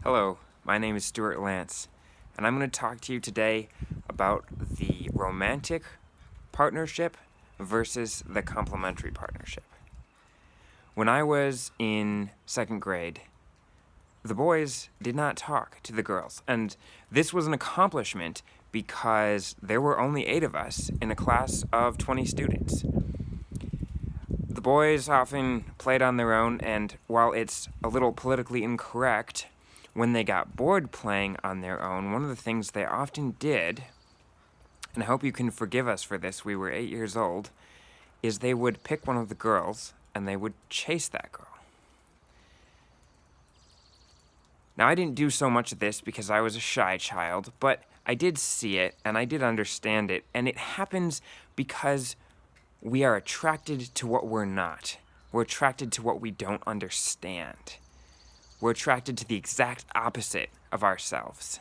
Hello, my name is Stuart Lance, and I'm going to talk to you today about the romantic partnership versus the complementary partnership. When I was in second grade, the boys did not talk to the girls, and this was an accomplishment because there were only 8 of us in a class of 20 students. The boys often played on their own, and while it's a little politically incorrect, when they got bored playing on their own, one of the things they often did, and I hope you can forgive us for this, we were 8 years old, is they would pick one of the girls and they would chase that girl. Now, I didn't do so much of this because I was a shy child, but I did see it and I did understand it, and it happens because we are attracted to what we're not. We're attracted to what we don't understand. We're attracted to the exact opposite of ourselves.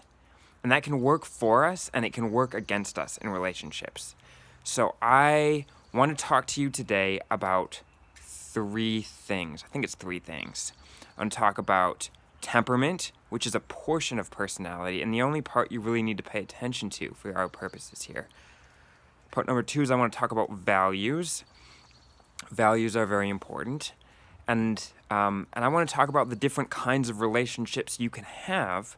And that can work for us and it can work against us in relationships. So I want to talk to you today about 3 things. I think it's 3 things. I want to talk about temperament, which is a portion of personality and the only part you really need to pay attention to for our purposes here. Part number 2 is I want to talk about values. Values are very important. And I want to talk about the different kinds of relationships you can have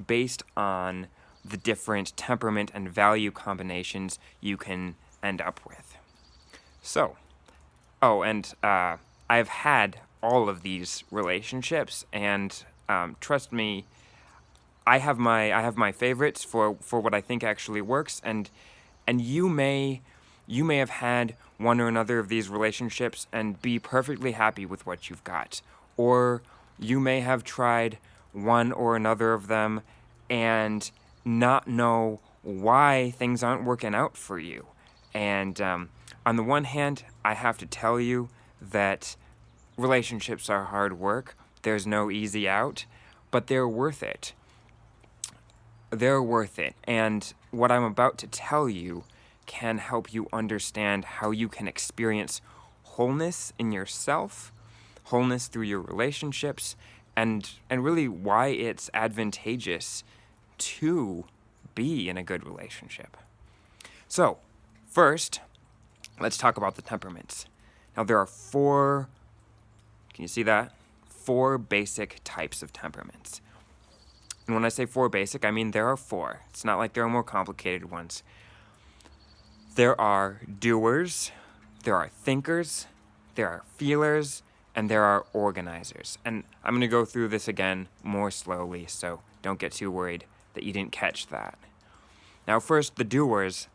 based on the different temperament and value combinations you can end up with. So, I've had all of these relationships, and trust me, I have my favorites for what I think actually works, and you may have had one or another of these relationships and be perfectly happy with what you've got. Or you may have tried one or another of them and not know why things aren't working out for you. And on the one hand, I have to tell you that relationships are hard work. There's no easy out, but they're worth it. They're worth it. And what I'm about to tell you can help you understand how you can experience wholeness in yourself, wholeness through your relationships, and really why it's advantageous to be in a good relationship. So, first, let's talk about the temperaments. Now, there are 4, can you see that? 4 basic types of temperaments. And when I say 4 basic, I mean there are 4. It's not like there are more complicated ones. There are doers, there are thinkers, there are feelers, and there are organizers. And I'm going to go through this again more slowly, so don't get too worried that you didn't catch that. Now, first, the doers.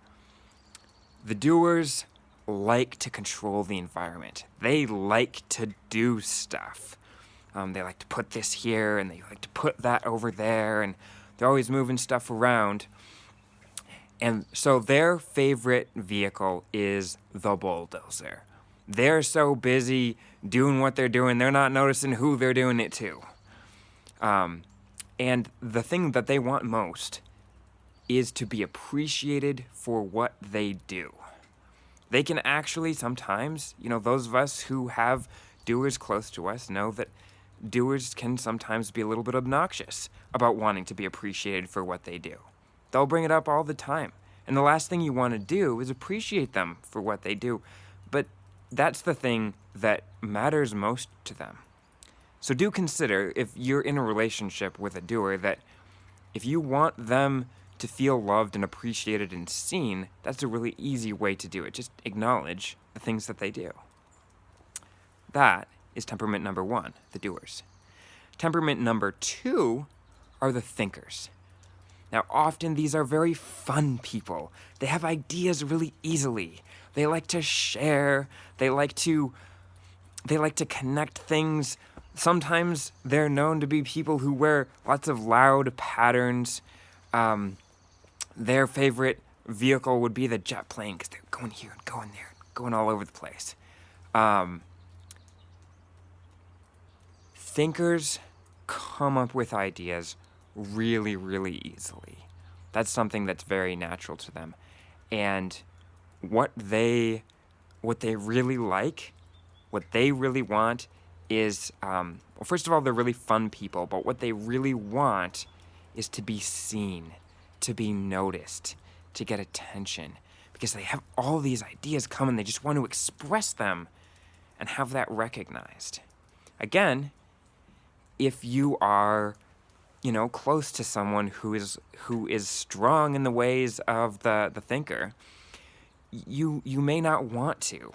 The doers like to control the environment. They like to do stuff. They like to put this here, and they like to put that over there, and they're always moving stuff around. And so their favorite vehicle is the bulldozer. They're so busy doing what they're doing, they're not noticing who they're doing it to. And the thing that they want most is to be appreciated for what they do. They can actually sometimes, those of us who have doers close to us know that doers can sometimes be a little bit obnoxious about wanting to be appreciated for what they do. They'll bring it up all the time. And the last thing you want to do is appreciate them for what they do. But that's the thing that matters most to them. So do consider, if you're in a relationship with a doer, that if you want them to feel loved and appreciated and seen, that's a really easy way to do it. Just acknowledge the things that they do. That is temperament number 1, the doers. Temperament number 2 are the thinkers. Now, often these are very fun people. They have ideas really easily. They like to share. They like to connect things. Sometimes they're known to be people who wear lots of loud patterns. Their favorite vehicle would be the jet plane because they're going here and going there, going all over the place. Thinkers come up with ideas really, really easily. That's something that's very natural to them. And what they really like, what they really want, is, well, first of all, they're really fun people, but what they really want is to be seen, to be noticed, to get attention, because they have all these ideas coming. They just want to express them and have that recognized. Again, if you are, close to someone who is strong in the ways of the thinker, you may not want to.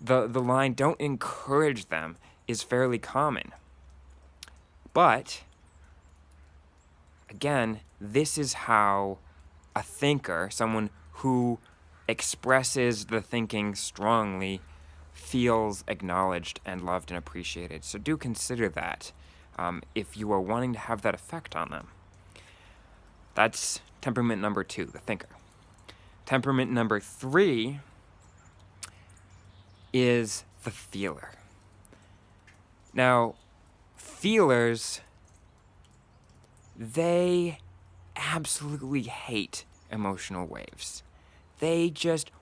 The line, "don't encourage them," is fairly common. But again, this is how a thinker, someone who expresses the thinking strongly, feels acknowledged and loved and appreciated. So do consider that if you are wanting to have that effect on them. That's temperament number 2, the thinker. Temperament number 3 is the feeler. Now, feelers, they absolutely hate emotional waves.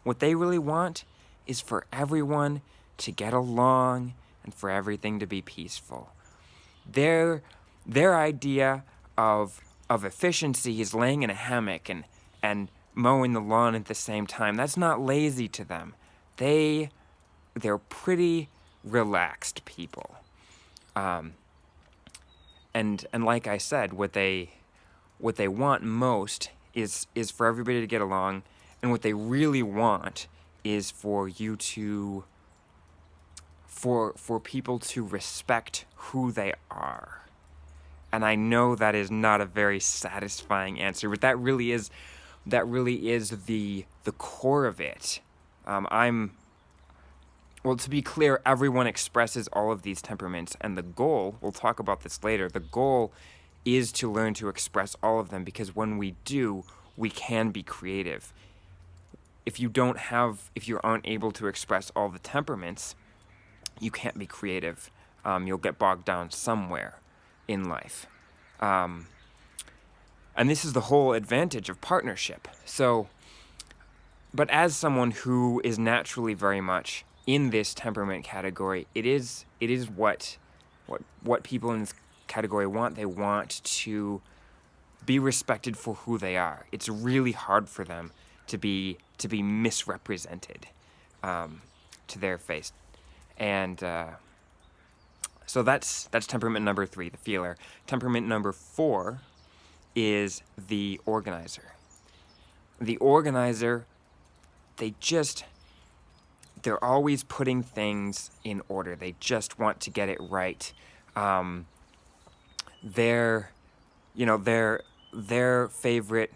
What they really want is for everyone to get along and for everything to be peaceful. Their idea of efficiency is laying in a hammock and mowing the lawn at the same time. That's not lazy to them. They're pretty relaxed people. And like I said, what they want most is for everybody to get along, and what they really want is for you to for people to respect who they are. And I know that is not a very satisfying answer, but that really is the core of it. Well, to be clear, everyone expresses all of these temperaments, and the goal, we'll talk about this later, the goal is to learn to express all of them, because when we do, we can be creative. If you aren't able to express all the temperaments, you can't be creative. You'll get bogged down somewhere in life. And this is the whole advantage of partnership. But as someone who is naturally very much in this temperament category, it is what people in this category want. They want to be respected for who they are. It's really hard for them to be misrepresented to their face. And so that's temperament number 3, the feeler. Temperament number 4 is the organizer. The organizer, they're always putting things in order. They just want to get it right. Their favorite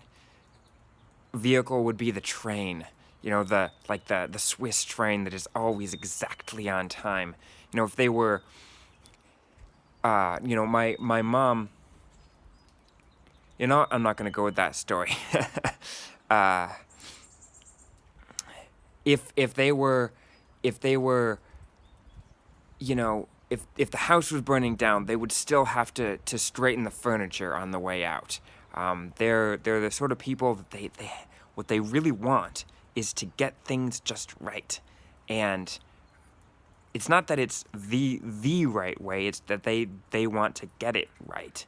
vehicle would be the train. The Swiss train that is always exactly on time. If they were, my mom. I'm not gonna go with that story. If they were, if the house was burning down, they would still have to straighten the furniture on the way out. They're the sort of people that what they really want is to get things just right. And it's not that it's the right way, it's that they want to get it right.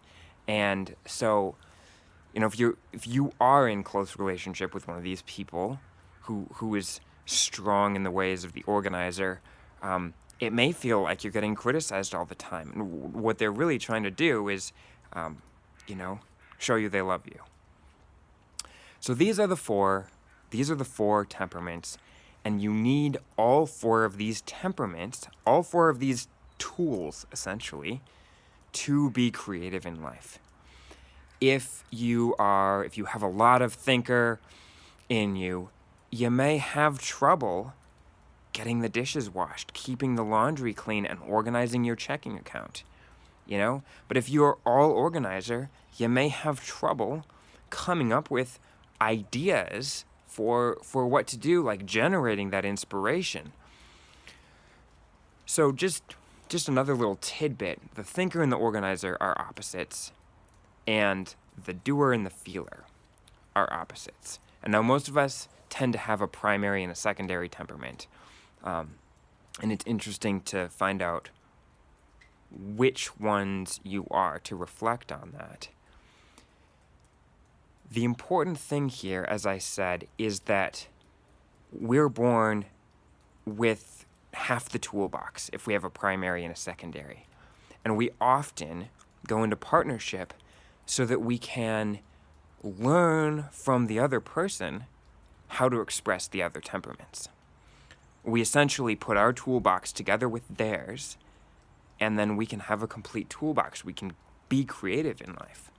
And so, if you are in close relationship with one of these people who is strong in the ways of the organizer, it may feel like you're getting criticized all the time. And what they're really trying to do is, show you they love you. So these are the four temperaments, and you need all 4 of these temperaments, all 4 of these tools, essentially, to be creative in life. If you have a lot of thinker in you, you may have trouble getting the dishes washed, keeping the laundry clean, and organizing your checking account. But if you're all organizer, you may have trouble coming up with ideas for what to do, like generating that inspiration. So just another little tidbit. The thinker and the organizer are opposites, and the doer and the feeler are opposites. And now most of us tend to have a primary and a secondary temperament. And it's interesting to find out which ones you are, to reflect on that. The important thing here, as I said, is that we're born with half the toolbox if we have a primary and a secondary. And we often go into partnership so that we can learn from the other person how to express the other temperaments. We essentially put our toolbox together with theirs, and then we can have a complete toolbox. We can be creative in life.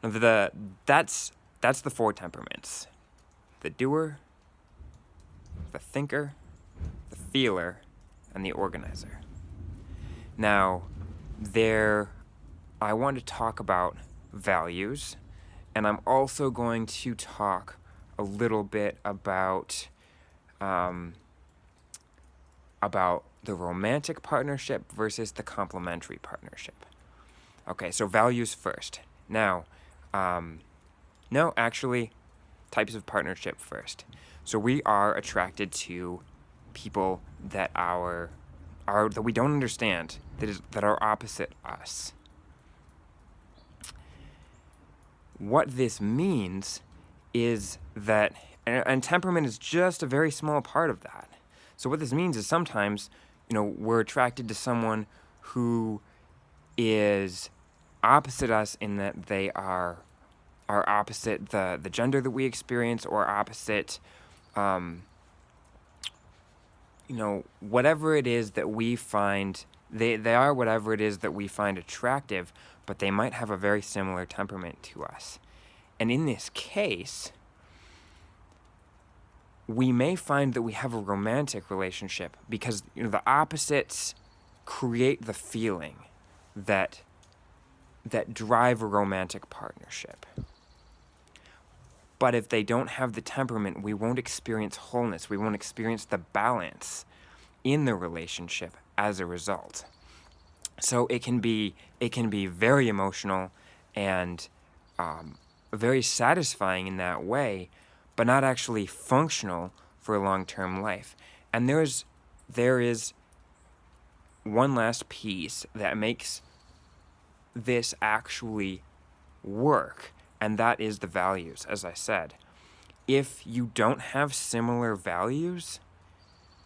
Now, that's the 4 temperaments: the doer, the thinker, the feeler, and the organizer. Now, I want to talk about values, and I'm also going to talk a little bit about the romantic partnership versus the complementary partnership. Okay, so values first. Now, no, actually, types of partnership first. So we are attracted to people that that we don't understand, that are opposite us. What this means is that, and temperament is just a very small part of that. So what this means is sometimes, we're attracted to someone who is opposite us in that they are opposite the gender that we experience, or opposite, whatever it is that we find, they are whatever it is that we find attractive, but they might have a very similar temperament to us. And in this case, we may find that we have a romantic relationship because the opposites create the feeling that drive a romantic partnership. But if they don't have the temperament, we won't experience wholeness. We won't experience the balance in the relationship as a result. So it can be very emotional and very satisfying in that way, but not actually functional for a long-term life. And there is one last piece that makes this actually work, and that is the values, as I said. If you don't have similar values,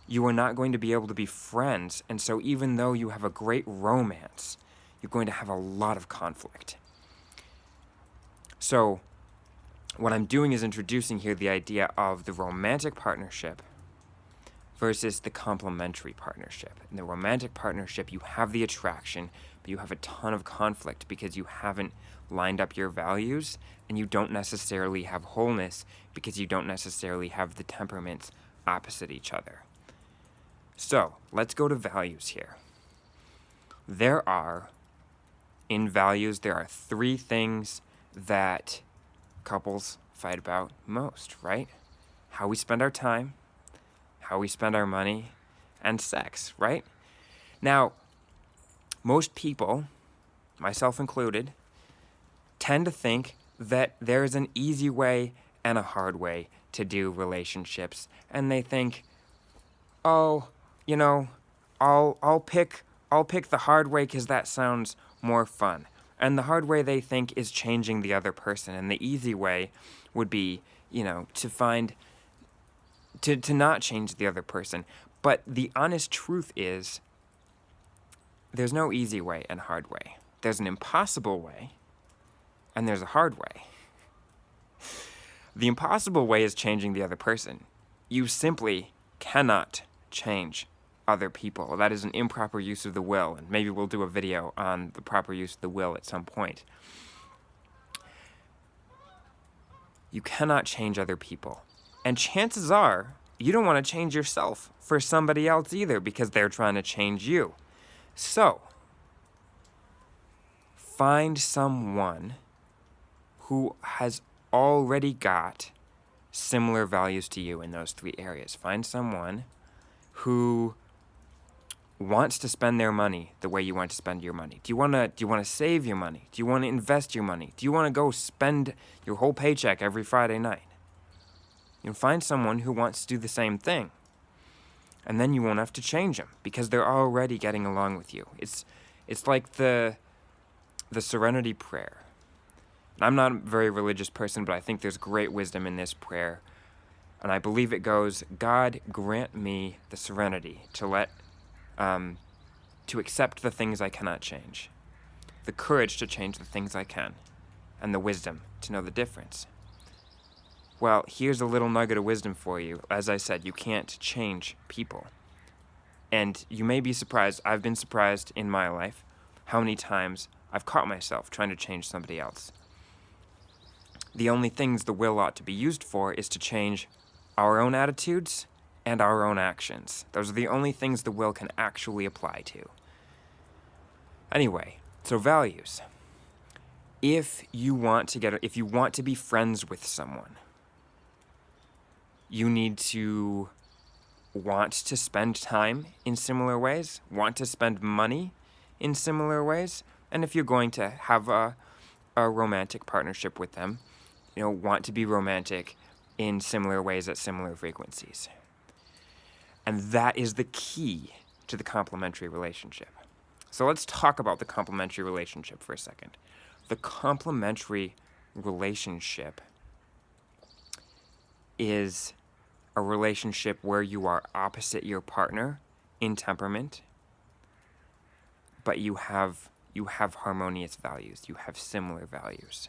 you are not going to be able to be friends, and so even though you have a great romance, you're going to have a lot of conflict. So what I'm doing is introducing here the idea of the romantic partnership versus the complementary partnership. In the romantic partnership, you have the attraction, but you have a ton of conflict because you haven't lined up your values, and you don't necessarily have wholeness because you don't necessarily have the temperaments opposite each other. So, let's go to values here. In values, there are 3 things that couples fight about most, right? How we spend our time, how we spend our money, and sex, right? Now, most people, myself included, tend to think that there's an easy way and a hard way to do relationships, and they think, I'll pick the hard way because that sounds more fun. And the hard way, they think, is changing the other person, and the easy way would be, to not change the other person. But the honest truth is, there's no easy way and hard way. There's an impossible way, and there's a hard way. The impossible way is changing the other person. You simply cannot change other people. That is an improper use of the will, and maybe we'll do a video on the proper use of the will at some point. You cannot change other people. And chances are, you don't want to change yourself for somebody else either because they're trying to change you. So, find someone who has already got similar values to you in those 3 areas. Find someone who wants to spend their money the way you want to spend your money. Do you want to save your money? Do you want to invest your money? Do you want to go spend your whole paycheck every Friday night? Find someone who wants to do the same thing. And then you won't have to change them because they're already getting along with you. It's like the Serenity Prayer. And I'm not a very religious person, but I think there's great wisdom in this prayer. And I believe it goes, God, grant me the serenity to accept the things I cannot change, the courage to change the things I can, and the wisdom to know the difference. Well, here's a little nugget of wisdom for you. As I said, you can't change people. And you may be surprised, I've been surprised in my life how many times I've caught myself trying to change somebody else. The only things the will ought to be used for is to change our own attitudes and our own actions. Those are the only things the will can actually apply to. Anyway, so values. If you want to be friends with someone, you need to want to spend time in similar ways, want to spend money in similar ways, and if you're going to have a romantic partnership with them, want to be romantic in similar ways at similar frequencies. And that is the key to the complementary relationship. So let's talk about the complementary relationship for a second. The complementary relationship is a relationship where you are opposite your partner in temperament, but you have harmonious values. You have similar values.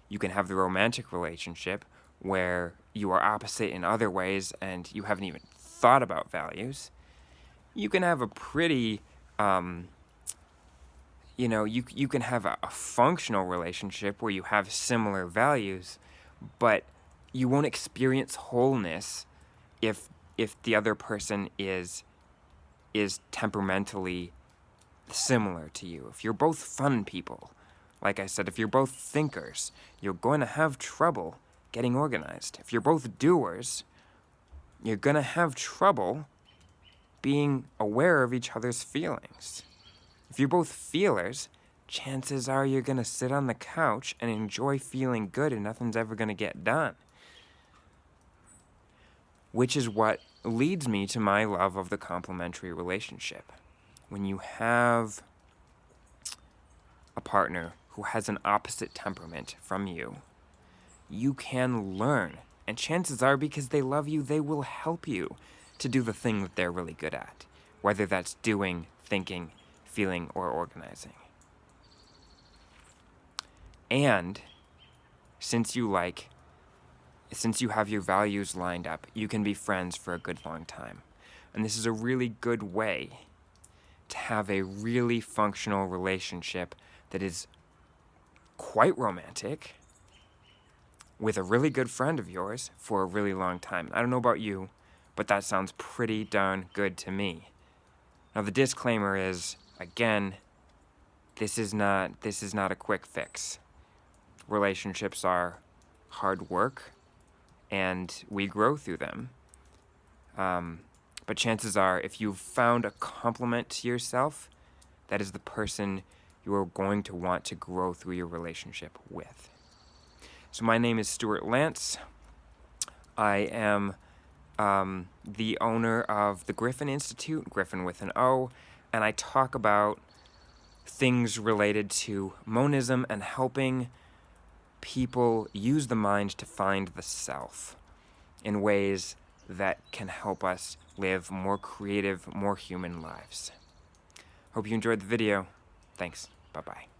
You can have the romantic relationship where you are opposite in other ways and you haven't even thought about values. You can have a pretty, you can have a functional relationship where you have similar values, but you won't experience wholeness if the other person is temperamentally similar to you. If you're both fun people, like I said, if you're both thinkers, you're going to have trouble getting organized. If you're both doers, you're going to have trouble being aware of each other's feelings. If you're both feelers, chances are you're going to sit on the couch and enjoy feeling good and nothing's ever going to get done. Which is what leads me to my love of the complementary relationship. When you have a partner who has an opposite temperament from you, you can learn. And chances are, because they love you, they will help you to do the thing that they're really good at, whether that's doing, thinking, feeling, or organizing. And since you have your values lined up, you can be friends for a good long time. And this is a really good way to have a really functional relationship that is quite romantic with a really good friend of yours for a really long time. I don't know about you, but that sounds pretty darn good to me. Now the disclaimer is, again, this is not a quick fix. Relationships are hard work, and we grow through them. But chances are, if you've found a complement to yourself, that is the person you are going to want to grow through your relationship with. So my name is Stuart Lance. I am the owner of the Griffin Institute, Griffin with an O, and I talk about things related to monism and helping people use the mind to find the self in ways that can help us live more creative, more human lives. Hope you enjoyed the video. Thanks. Bye-bye.